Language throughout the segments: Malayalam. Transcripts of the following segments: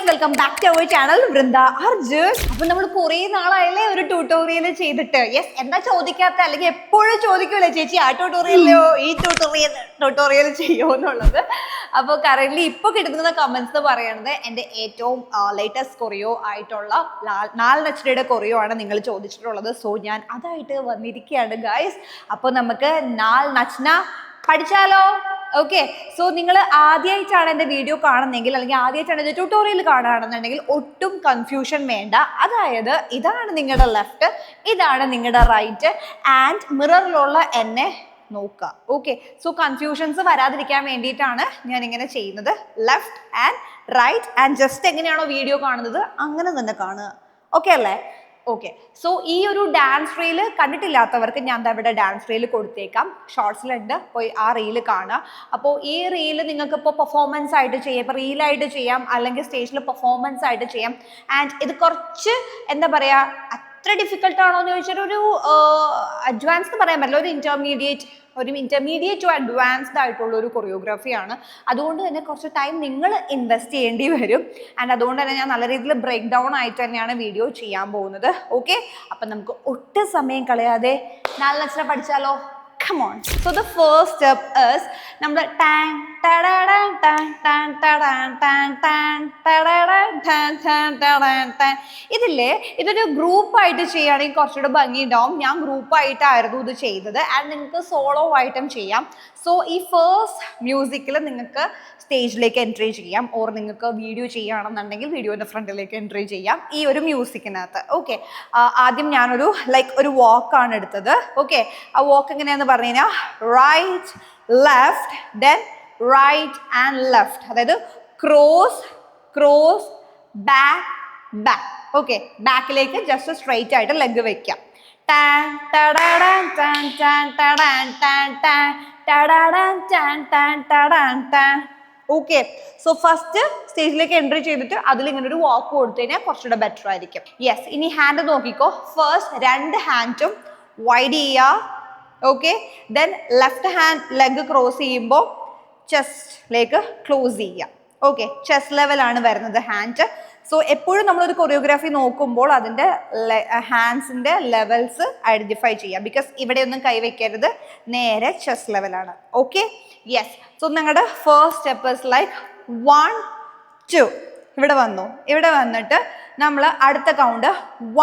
Welcome back to our channel Vrinda Arjun. അപ്പൊ നമ്മൾ കുറെ നാളായല്ലേ ഒരു ട്യൂട്ടോറിയൽ ചെയ്തിട്ട്. യെസ്, എന്താ ചോദിക്കാത്ത, അല്ലെങ്കിൽ എപ്പോഴും ചോദിക്കൂലേ ചേച്ചി ആ ട്യൂട്ടോറിയലോ ഈ ട്യൂട്ടോറിയൽ ചെയ്യോ എന്നുള്ളത്. അപ്പോൾ കറന്റ് ഇപ്പൊ കിട്ടുന്ന കമന്റ്സ് എന്ന് പറയുന്നത് എൻ്റെ ഏറ്റവും ലേറ്റസ്റ്റ് കൊറിയോ ആയിട്ടുള്ള നാല് നച്ചയുടെ കൊറിയോ ആണ് നിങ്ങൾ ചോദിച്ചിട്ടുള്ളത്. സോ ഞാൻ അതായിട്ട് വന്നിരിക്കുകയാണ് ഗൈസ്. അപ്പോൾ നമുക്ക് നാല് നച്ചന പഠിച്ചാലോ? ഓക്കെ, സോ നിങ്ങൾ ആദ്യമായിട്ടാണ് എൻ്റെ വീഡിയോ കാണുന്നതെങ്കിൽ, അല്ലെങ്കിൽ ആദ്യമായിട്ടാണ് എൻ്റെ ട്യൂട്ടോറിയൽ കാണുകയാണെന്നുണ്ടെങ്കിൽ ഒട്ടും കൺഫ്യൂഷൻ വേണ്ട. അതായത് ഇതാണ് നിങ്ങളുടെ ലെഫ്റ്റ്, ഇതാണ് നിങ്ങളുടെ റൈറ്റ്, ആൻഡ് മിററിലുള്ള എന്നെ നോക്കുക. ഓക്കെ, സോ കൺഫ്യൂഷൻസ് വരാതിരിക്കാൻ വേണ്ടിയിട്ടാണ് ഞാൻ ഇങ്ങനെ ചെയ്യുന്നത്. Left and right, and just എങ്ങനെയാണോ വീഡിയോ കാണുന്നത് അങ്ങനെ തന്നെ കാണുക. ഓക്കെ അല്ലേ? ഓക്കെ, സോ ഈ ഒരു ഡാൻസ് റീല് കണ്ടിട്ടില്ലാത്തവർക്ക് ഞാൻ ഇവിടെ ഡാൻസ് റീല് കൊടുത്തേക്കാം, ഷോർട്സിലുണ്ട്, പോയി ആ റീല് കാണുക. അപ്പോൾ ഈ റീല് നിങ്ങൾക്ക് ഇപ്പോൾ പെർഫോമൻസ് ആയിട്ട് ചെയ്യാം, ഇപ്പോൾ റീലായിട്ട് ചെയ്യാം, അല്ലെങ്കിൽ സ്റ്റേജിൽ പെർഫോമൻസ് ആയിട്ട് ചെയ്യാം. ആൻഡ് ഇത് കുറച്ച് എന്താ പറയുക, അത്ര ഡിഫിക്കൽട്ട് ആണോ എന്ന് ചോദിച്ചാൽ ഒരു അഡ്വാൻസ് എന്ന് പറയാൻ പറ്റില്ല, ഒരു ഇന്റർമീഡിയറ്റ് ടു അഡ്വാൻസ്ഡ് ആയിട്ടുള്ള ഒരു കൊറിയോഗ്രാഫിയാണ്. അതുകൊണ്ട് തന്നെ കുറച്ച് ടൈം നിങ്ങൾ ഇൻവെസ്റ്റ് ചെയ്യേണ്ടി വരും. ആൻഡ് അതുകൊണ്ട് തന്നെ ഞാൻ നല്ല രീതിയിൽ ബ്രേക്ക് ഡൗൺ ആയിട്ട് തന്നെയാണ് വീഡിയോ ചെയ്യാൻ പോകുന്നത്. ഓക്കെ, അപ്പം നമുക്ക് ഒട്ടും സമയം കളയാതെ നാല് നച്ചന പഠിച്ചാലോ? Come on. So the first step is നമ്മുടെ ടാൻ ടടടൻ ടാൻ ടാൻ ടടൻ ടാൻ ടാൻ ടടടൻ ടാൻ ടാൻ ടടൻ ടാൻ. ഇതില്ലേ, ഇതൊരു ഗ്രൂപ്പായിട്ട് ചെയ്യുകയാണെങ്കിൽ കുറച്ചുകൂടെ ഭംഗി ഉണ്ടാവും. ഞാൻ ഗ്രൂപ്പായിട്ടായിരുന്നു ഇത് ചെയ്തത്. ആൻഡ് നിങ്ങൾക്ക് സോളോ ആയിട്ടും ചെയ്യാം. സോ ഈ ഫസ്റ്റ് മ്യൂസിക്കിൽ നിങ്ങൾക്ക് സ്റ്റേജിലേക്ക് എൻട്രി ചെയ്യാം, ഓർ നിങ്ങൾക്ക് വീഡിയോ ചെയ്യുകയാണെന്നുണ്ടെങ്കിൽ വീഡിയോൻ്റെ ഫ്രണ്ടിലേക്ക് എൻട്രി ചെയ്യാം ഈ ഒരു മ്യൂസിക്കിനകത്ത്. ഓക്കെ, ആദ്യം ഞാനൊരു ഒരു വാക്കാണ് എടുത്തത്. ഓക്കെ, ആ വാക്ക് എങ്ങനെയാണെന്ന് പറഞ്ഞു കഴിഞ്ഞാൽ right left then right and left, അതായത് cross cross back back. Okay, ബാക്കിലേക്ക് ജസ്റ്റ് സ്ട്രെയിറ്റ് ആയിട്ട് ലെഗ് വെക്കാം. ടാൻ ടടടൻ ടാൻ ടാൻ ടടൻ ടാൻ ടാൻ ടടടൻ ടാൻ ടാൻ ടടൻ ടാൻ. ഓക്കെ, സോ ഫസ്റ്റ് സ്റ്റേജിലേക്ക് എൻട്രി ചെയ്തിട്ട് അതിലിങ്ങനെ ഒരു വാക്ക് കൊടുത്തു കഴിഞ്ഞാൽ കുറച്ചുകൂടെ ബെറ്റർ ആയിരിക്കും. യെസ്, ഇനി ഹാൻഡ് നോക്കിക്കോ. ഫസ്റ്റ് രണ്ട് ഹാൻഡും വൈഡ് ചെയ്യുക. Okay, then left hand leg cross ചെയ്യുമ്പോൾ ചെസ്റ്റിലേക്ക് ക്ലോസ് ചെയ്യുക. ഓക്കെ, ചെസ്റ്റ് ലെവലാണ് വരുന്നത് ഹാൻഡ്. സോ എപ്പോഴും നമ്മളൊരു കൊറിയോഗ്രാഫി നോക്കുമ്പോൾ അതിൻ്റെ ഹാൻഡ്സിൻ്റെ ലെവൽസ് ഐഡൻറ്റിഫൈ ചെയ്യാം. ബിക്കോസ് ഇവിടെ ഒന്നും കൈവയ്ക്കരുത്, നേരെ ചെസ്റ്റ് ലെവലാണ്. Okay, yes. സോ നിങ്ങളുടെ ഫസ്റ്റ് സ്റ്റെപ്പ് ഇസ് 1 2. ഇവിടെ വന്നു. ഇവിടെ വന്നിട്ട് നമ്മൾ അടുത്ത കൗണ്ട്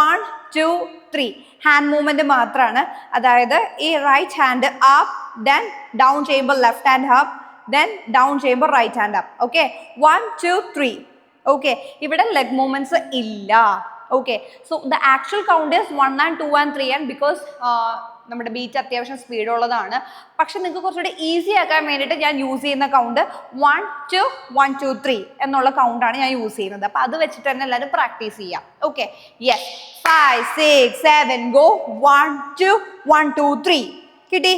1 2 3 ഹാൻഡ് മൂവ്മെൻറ്റ് മാത്രമാണ്. അതായത് ഈ right hand up, then down ചെയ്യുമ്പോൾ left hand up, then down ചെയ്യുമ്പോൾ right hand up. Okay, 1 2 3. Okay, ഇവിടെ ലെഗ് മൂവ്മെന്റ്സ് ഇല്ല. Okay, so the actual count is 1 and 2 and 3 and because നമ്മുടെ ബീറ്റ് അത്യാവശ്യം സ്പീഡുള്ളതാണ്. പക്ഷെ നിങ്ങൾക്ക് കുറച്ചുകൂടി ഈസി ആക്കാൻ വേണ്ടിയിട്ട് ഞാൻ യൂസ് ചെയ്യുന്ന കൗണ്ട് 1 2 1 2 3 എന്നുള്ള കൗണ്ടാണ് ഞാൻ യൂസ് ചെയ്യുന്നത്. അപ്പം അത് വെച്ചിട്ട് തന്നെ എല്ലാവരും പ്രാക്ടീസ് ചെയ്യാം. Okay, yes, 5 6 7 go. 1 2 1 2 3 കിട്ടി.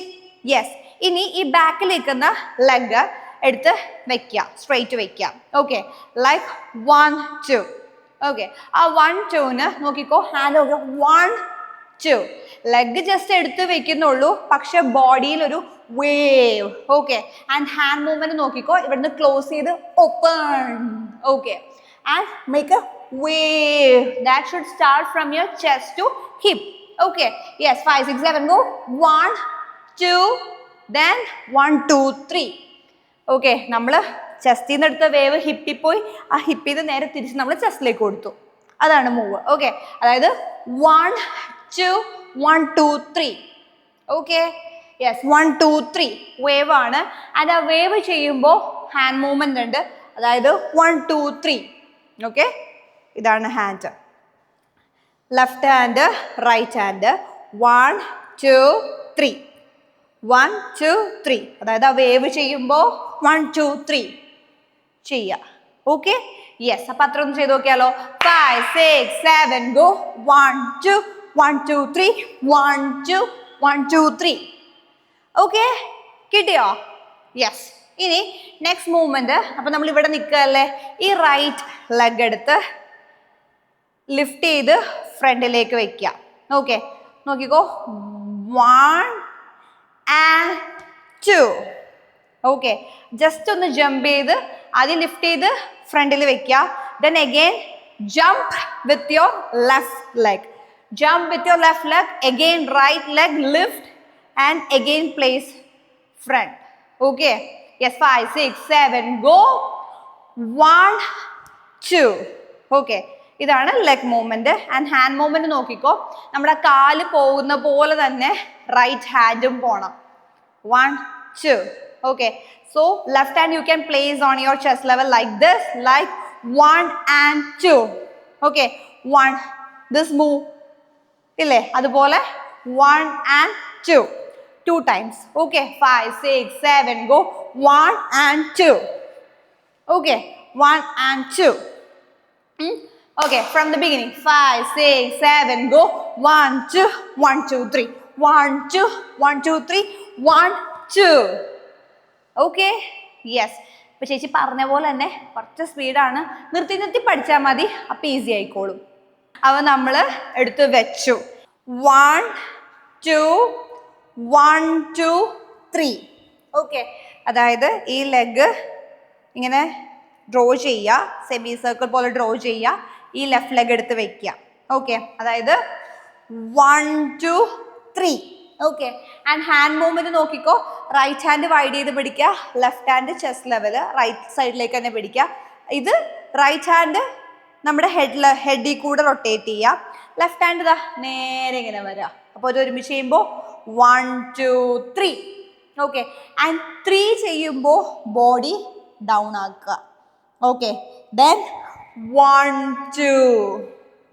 യെസ്, ഇനി ഈ ബാക്കിൽ നിൽക്കുന്ന ലെഗ് എടുത്ത് വെക്കുക, സ്ട്രെയിറ്റ് വെക്കുക. ഓക്കെ, 1 2. ഓക്കെ, ആ 1 2ന് നോക്കിക്കോ, ഹാൻഡ് നോക്കിയോ, 1 2. ലെഗ് ജസ്റ്റ് എടുത്ത് വെക്കുന്നുള്ളൂ, പക്ഷെ ബോഡിയിൽ ഒരു wave. Okay, and hand movement നോക്കിക്കോ, ഇവിടുന്ന് ക്ലോസ് ചെയ്ത് open. Okay, and make a wave that should start from your chest to hip. Okay, yes, 5 6 7 go. 1 2 then 1 2 3. Okay, നമ്മൾ ചെസ്റ്റിൽ നിന്ന് എടുത്ത വേവ് ഹിപ്പിൽ പോയി, ആ ഹിപ്പിൽ നിന്ന് നേരെ തിരിച്ച് നമ്മൾ ചെസ്റ്റിലേക്ക് കൊടുത്തു. അതാണ് മൂവ്. ഓക്കെ, അതായത് 1 2 1 2 3. ഓക്കെ, യെസ്, 1 2 3 വേവ് ആണ്. ആൻഡ് ആ വേവ് ചെയ്യുമ്പോൾ ഹാൻഡ് മൂവ്മെന്റ് ഉണ്ട്, അതായത് 1 2 3. ഓക്കെ, ഇതാണ് hand. Left hand right hand 1 2 3 1 2 3. അതായത് ആ വേവ് ചെയ്യുമ്പോൾ 1 2 3 ചെയ്യുക. Okay, yes. അപ്പം അത്ര ഒന്ന് ചെയ്ത് നോക്കിയാലോ. 5 6 7 ഗോ. 1 2 1 2 3 1 2 1 2 3. ഓക്കെ, കിട്ടിയോ? യെസ്. ഇനി നെക്സ്റ്റ് മൂവ്മെന്റ്. അപ്പം നമ്മൾ ഇവിടെ നിൽക്കുകയല്ലേ, ഈ റൈറ്റ് ലെഗ് എടുത്ത് ലിഫ്റ്റ് ചെയ്ത് ഫ്രണ്ടിലേക്ക് വെക്കുക. ഓക്കെ, നോക്കിക്കോ, 1 and 2. ഓക്കെ, ജസ്റ്റ് ഒന്ന് ജമ്പ് ചെയ്ത് ആദ്യം ലിഫ്റ്റ് ചെയ്ത് ഫ്രണ്ടിൽ വെക്കുക, Then again, jump with your left leg. Jump with your left leg. Again, right leg lift and again place front. Okay. Yes, 5, 6, 7. Go. 1, 2. Okay. ഇതാണ് leg movement. And hand movement നോക്കിക്കോ, നമ്മുടെ കാല് പോകുന്ന പോലെ തന്നെ റൈറ്റ് ഹാൻഡും പോണം. 1, 2. Okay. So left hand you can place on your chest level like this, like 1 and 2. Okay. 1. This move. ഇല്ലേ അതുപോലെ 1 and 2. 2 times. Okay. 5, 6, 7. Go. 1 and 2. Okay. 1 and 2. Okay. From the beginning. 5, 6, 7. Go. 1, 2, 1, 2, 3. 1, 2, 1, 2, 3. 1, 2. Okay. Yes. ഇപ്പൊ ചേച്ചി പറഞ്ഞ പോലെ തന്നെ കുറച്ച് സ്പീഡാണ്. നിർത്തി നിർത്തി പഠിച്ചാൽ മതി, അപ്പൊ ഈസി ആയിക്കോളും. അവ നമ്മൾ എടുത്ത് വെച്ചു. 1, 2, 1, 2, 3. ഓക്കെ. അതായത് ഈ ലെഗ് ഇങ്ങനെ ഡ്രോ ചെയ്യുക, സെമി സർക്കിൾ പോലെ ഡ്രോ ചെയ്യുക, ഈ ലെഫ്റ്റ് ലെഗ് എടുത്ത് വെക്കുക. ഓക്കെ. അതായത് 1, 2, 3. ഓക്കെ. ആൻഡ് ഹാൻഡ് മൂവ്മെന്റ് നോക്കിക്കോ, റൈറ്റ് ഹാൻഡ് വൈഡ് ചെയ്ത് പിടിക്കുക, left hand chest level right സൈഡിലേക്ക് തന്നെ പിടിക്കുക. ഇത് റൈറ്റ് ഹാൻഡ് നമ്മുടെ ഹെഡിൽ കൂടെ റൊട്ടേറ്റ് ചെയ്യുക, ലെഫ്റ്റ് ഹാൻഡ് ഇതാ നേരെ ഇങ്ങനെ വരിക. അപ്പോൾ ഇത് ഒരുമിച്ച് ചെയ്യുമ്പോൾ 1, 2, 3. ഓക്കെ. ആൻഡ് 3 ചെയ്യുമ്പോൾ ബോഡി ഡൗൺ ആക്കുക. ഓക്കെ. ദെൻ 1, 2.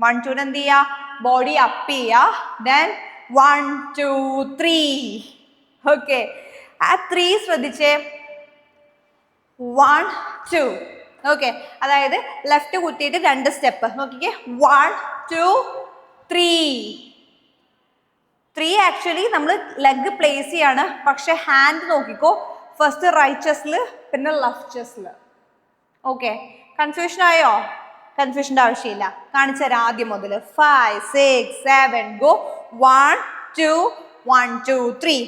1, 2 എന്ത് ചെയ്യുക, ബോഡി അപ്പ് ചെയ്യുക. ദെൻ 1, 2, 3. ഓക്കെ. ആ 3 ശ്രദ്ധിച്ചേ. 1, 2. ഓക്കെ. അതായത് ലെഫ്റ്റ് കുത്തിയിട്ട് 2 സ്റ്റെപ്പ് നോക്കിക്കേ. 1, 2, 3. 3 ആക്ച്വലി നമ്മൾ ലെഗ് പ്ലേസ് ചെയ്യാണ്, പക്ഷെ ഹാൻഡ് നോക്കിക്കോ, ഫസ്റ്റ് റൈറ്റ് ചെസ്റ്റിൽ പിന്നെ ലെഫ്റ്റ് ചെസ്റ്റിൽ. ഓക്കെ. കൺഫ്യൂഷൻ ആയോ? കൺഫ്യൂഷൻ്റെ ആവശ്യമില്ല. കാണിച്ചു തരാം ആദ്യം മുതൽ. 5, 6, 7. Go. 1, 2, 1, 2, 3.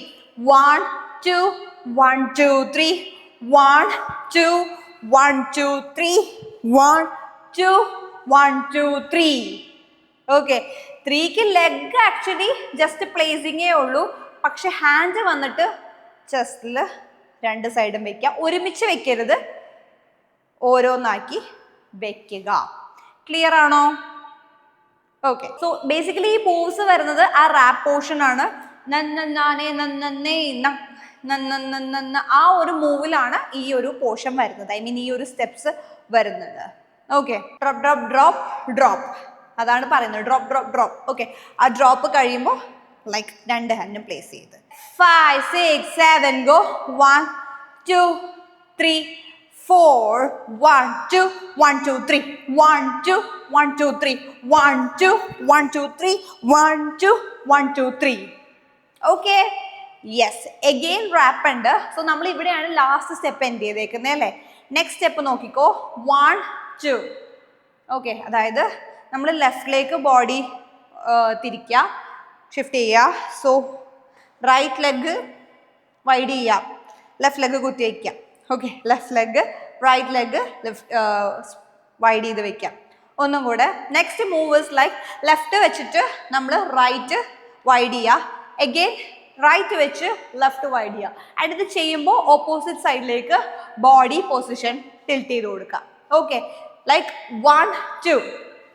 1, 2, 1, 2, 3. 1, 2, 1, 2, 3. 1, 2, 1, 2, 3. Okay. 3ക്ക് leg actually just പ്ലേസിങ്ങേ ഉള്ളൂ, പക്ഷെ ഹാൻഡ് വന്നിട്ട് ചെസ്റ്റിൽ 2 സൈഡും വെക്കുക. ഒരുമിച്ച് വെക്കരുത്, ഓരോന്നാക്കി വെക്കുക. ക്ലിയർ ആണോ? ഓക്കെ. സോ ബേസിക്കലി ഈ മൂവ്സ് വരുന്നത് ആ റാപ്പ് പോർഷൻ ആണ്. ആ ഒരു മൂവിലാണ് ഈ ഒരു പോർഷൻ വരുന്നത്, ഐ മീൻ ഈ ഒരു സ്റ്റെപ്സ് വരുന്നത്. Okay. Drop drop drop drop, അതാണ് പറയുന്നത്. Drop drop drop. ഓക്കെ. ആ ഡ്രോപ്പ് കഴിയുമ്പോൾ ലൈക്ക് 2 ഹാൻഡും പ്ലേസ് ചെയ്ത് 5, 6, 7. Go. 1, 2, 3, 4. 1, 2, 1, 2, 3. 1, 2, 1, 2, 3. 1, 2, 1, 2, 3. 1, 2, 1, 2, 3. Okay. Yes. Again rap ഉണ്ട്. സോ നമ്മൾ ഇവിടെയാണ് ലാസ്റ്റ് സ്റ്റെപ്പ് എൻഡ് ചെയ്തേക്കുന്നത് അല്ലേ. നെക്സ്റ്റ് സ്റ്റെപ്പ് നോക്കിക്കോ. 1, 2. ഓക്കെ. അതായത് നമ്മൾ ലെഫ്റ്റിലേക്ക് ബോഡി തിരിക്കുക, ഷിഫ്റ്റ് ചെയ്യുക. സോ റൈറ്റ് ലെഗ് വൈഡ് ചെയ്യുക, ലെഫ്റ്റ് ലെഗ് കുത്തി വയ്ക്കുക. Okay. Left leg right leg wide ചെയ്ത് വെക്കാം. ഒന്നും കൂടെ. Next move is like left വെച്ചിട്ട് നമ്മൾ റൈറ്റ് വൈഡ് ചെയ്യുക, എഗെയിൻ റൈറ്റ് വെച്ച് ലെഫ്റ്റ് വൈഡ് ചെയ്യുക. അടുത്ത് ചെയ്യുമ്പോൾ ഓപ്പോസിറ്റ് സൈഡിലേക്ക് ബോഡി പൊസിഷൻ ടിൽറ്റ് ചെയ്ത് കൊടുക്കുക. Okay. Like 1, 2.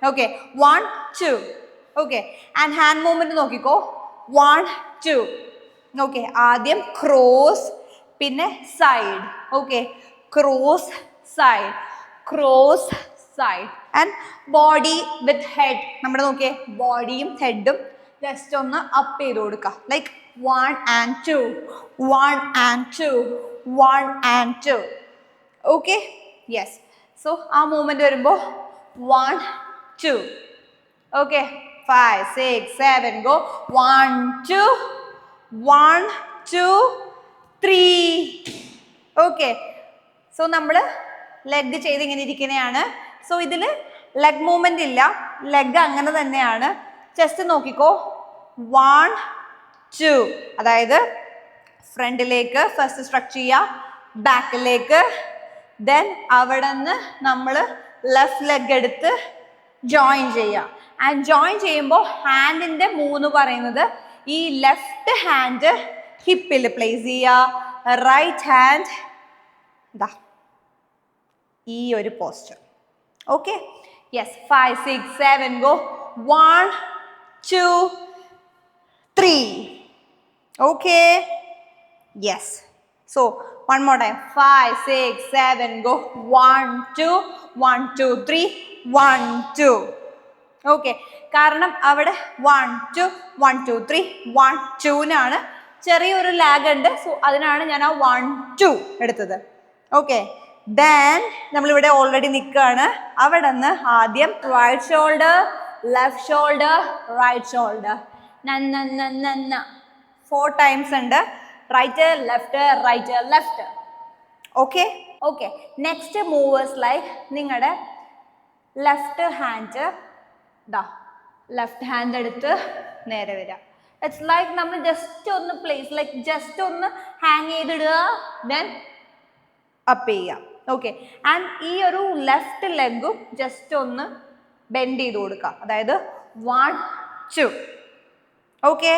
Okay. 1, 2. Okay. And hand movement നോക്കിക്കോ. 1, 2. ഓക്കെ. ആദ്യം ക്രോസ്, പിന്നെ side. Okay. Cross side, cross side. And body with head, നമ്മുടെ നോക്കിയേ ബോഡിയും ഹെഡും ജസ്റ്റ് ഒന്ന് അപ്പ് ചെയ്ത് കൊടുക്കുക. Like 1 and 2. 1 and 2. 1 and 2. Okay. Yes. So ആ മൂവ്മെന്റ് വരുമ്പോൾ 1, 2. ഓക്കെ. 5, 6, 7. ഗോ. 1, 2. 1, 2, 3. ഓക്കെ. സോ നമ്മൾ ലെഗ് ചെയ്ത് ഇങ്ങനെ ഇരിക്കുന്നതാണ്. സോ ഇതിൽ ലെഗ് മൂവ്മെന്റ് ഇല്ല, ലെഗ് അങ്ങനെ തന്നെയാണ്. ചെസ്റ്റ് നോക്കിക്കോ. 1, 2. അതായത് ഫ്രണ്ടിലേക്ക് ഫസ്റ്റ് സ്ട്രക്ചർ ചെയ്യുക, ബാക്കിലേക്ക്, ദെൻ അവിടെ നിന്ന് നമ്മൾ ലെഫ്റ്റ് ലെഗ് എടുത്ത് ജോയിൻ ചെയ്യുക. ആൻഡ് ജോയിൻ ചെയ്യുമ്പോൾ ഹാൻഡിന്റെ മൂവ് പറയുന്നത് ഈ ലെഫ്റ്റ് ഹാൻഡ് ഹിപ്പിൽ പ്ലേസ് ചെയ്യുക, റൈറ്റ് ഹാൻഡ് ദാ ഈ ഒരു poster. Okay, yes. 5 6 7 go. 1 2 3. Okay, yes. So one more time. 5 6 7 go. 1 2 1 2 3 1 2. Okay, കാരണം അവിടെ 1 2 1 2 3 1 2 നാണ് ചെറിയൊരു ലാഗ് ഉണ്ട്. സോ അതിനാണ് ഞാൻ ആ 1 2 എടുത്തത്. ഓക്കെ, ദെൻ നമ്മളിവിടെ ഓൾറെഡി നിൽക്കുകയാണ്. അവിടെ നിന്ന് ആദ്യം right shoulder, left shoulder, right shoulder. 4 times ഉണ്ട്. Right left right left. Okay okay. Next movers like നിങ്ങളുടെ ലെഫ്റ്റ് ഹാൻഡ് ദാ ലെഫ്റ്റ് ഹാൻഡ് എടുത്ത് നേരെ വരിക. ഇറ്റ്സ് ലൈക്ക് നമ്മൾ ജസ്റ്റ് ഒന്ന് പ്ലേസ് ലൈക്ക് ജസ്റ്റ് ഒന്ന് ഹാങ് ചെയ്തിടുക, ദെൻ അപ്പ് ചെയ്യുക. ഓക്കെ, ആൻഡ് ഈ ഒരു ലെഫ്റ്റ് ലെഗും ജസ്റ്റ് ഒന്ന് ബെൻഡ് ചെയ്ത് കൊടുക്കുക. അതായത് 1 2. ഓക്കെ,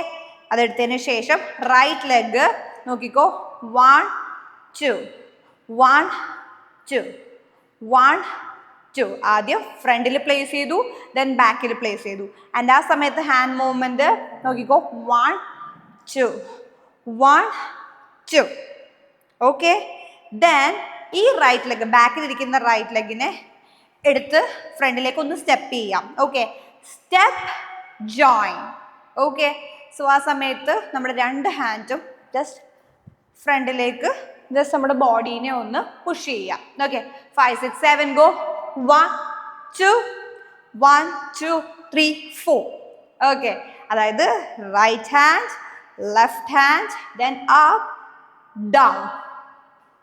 അതെടുത്തതിന് ശേഷം റൈറ്റ് ലെഗ് നോക്കിക്കോ. 1 2 1 2 1 2. ആദ്യം ഫ്രണ്ടിൽ പ്ലേസ് ചെയ്തു, ദെൻ ബാക്കിൽ പ്ലേസ് ചെയ്തു. ആൻഡ് ആ സമയത്ത് ഹാൻഡ് മൂവ്മെന്റ് നോക്കിക്കോ. 1 2 1 2. ഓക്കെ, ദെൻ ഈ റൈറ്റ് ലെഗ് ബാക്കിലിരിക്കുന്ന റൈറ്റ് ലെഗിനെ എടുത്ത് ഫ്രണ്ടിലേക്ക് ഒന്ന് സ്റ്റെപ്പ് ചെയ്യാം. Okay, step join. Okay, so ആ സമയത്ത് നമ്മുടെ രണ്ട് ഹാൻഡും ജസ്റ്റ് ഫ്രണ്ടിലേക്ക് ജസ്റ്റ് നമ്മുടെ ബോഡീനെ ഒന്ന് പുഷ് ചെയ്യാം. Okay, 5 6 7 go. 1 2 1 2 3 4. ഓക്കെ, അതായത് right hand, left hand, then up down.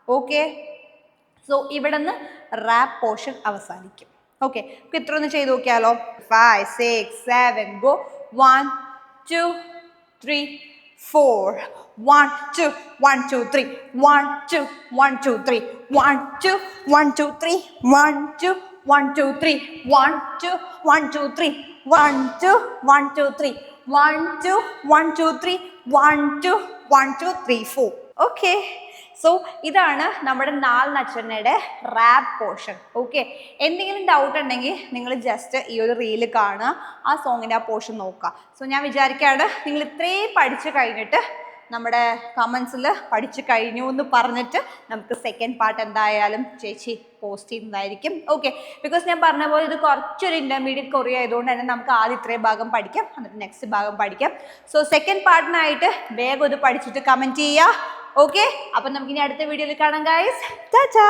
Okay, so ഇവിടെ നിന്ന് റാപ്പ് പോർഷൻ അവസാനിക്കും. ഓക്കെ, ഇത്ര ഒന്ന് ചെയ്ത് നോക്കിയാലോ. 5 6 7 ഗോ. 1 2 3 4. 1 2 1 2 3 1 2 1 2 3 1 2 1 2 3 1 2 1 2 3 1 2 1 2 3 1 2 1 2 3 1 2 1 2 3 1 2 1 2 3 4. ഓക്കെ, സോ ഇതാണ് നമ്മുടെ നാൽനച്ചനയുടെ റാപ്പ് പോർഷൻ. ഓക്കെ, എന്തെങ്കിലും ഡൗട്ട് ഉണ്ടെങ്കിൽ നിങ്ങൾ ജസ്റ്റ് ഈ ഒരു റീല് കാണുക, ആ സോങ്ങിൻ്റെ ആ പോർഷൻ നോക്കുക. സോ ഞാൻ വിചാരിക്കുകയാണ് നിങ്ങൾ ഇത്രയും പഠിച്ചു കഴിഞ്ഞിട്ട് നമ്മുടെ കമൻസിൽ പഠിച്ചു കഴിഞ്ഞു എന്ന് പറഞ്ഞിട്ട് നമുക്ക് സെക്കൻഡ് പാർട്ട് എന്തായാലും ചേച്ചി പോസ്റ്റ് ചെയ്യുന്നതായിരിക്കും. ഓക്കെ, ബിക്കോസ് ഞാൻ പറഞ്ഞ പോലെ ഇത് കുറച്ചൊരു ഇൻ്റർമീഡിയറ്റ് കൊറിയ ആയതുകൊണ്ട് തന്നെ നമുക്ക് ആദ്യം ഇത്രയും ഭാഗം പഠിക്കാം, എന്നിട്ട് നെക്സ്റ്റ് ഭാഗം പഠിക്കാം. സോ സെക്കൻഡ് പാർട്ടിനായിട്ട് വേഗം ഇത് പഠിച്ചിട്ട് കമൻറ്റ് ചെയ്യുക. ഓക്കെ, അപ്പം നമുക്കിനി അടുത്ത വീഡിയോയിൽ കാണാം ഗൈസ്. ടാറ്റാ.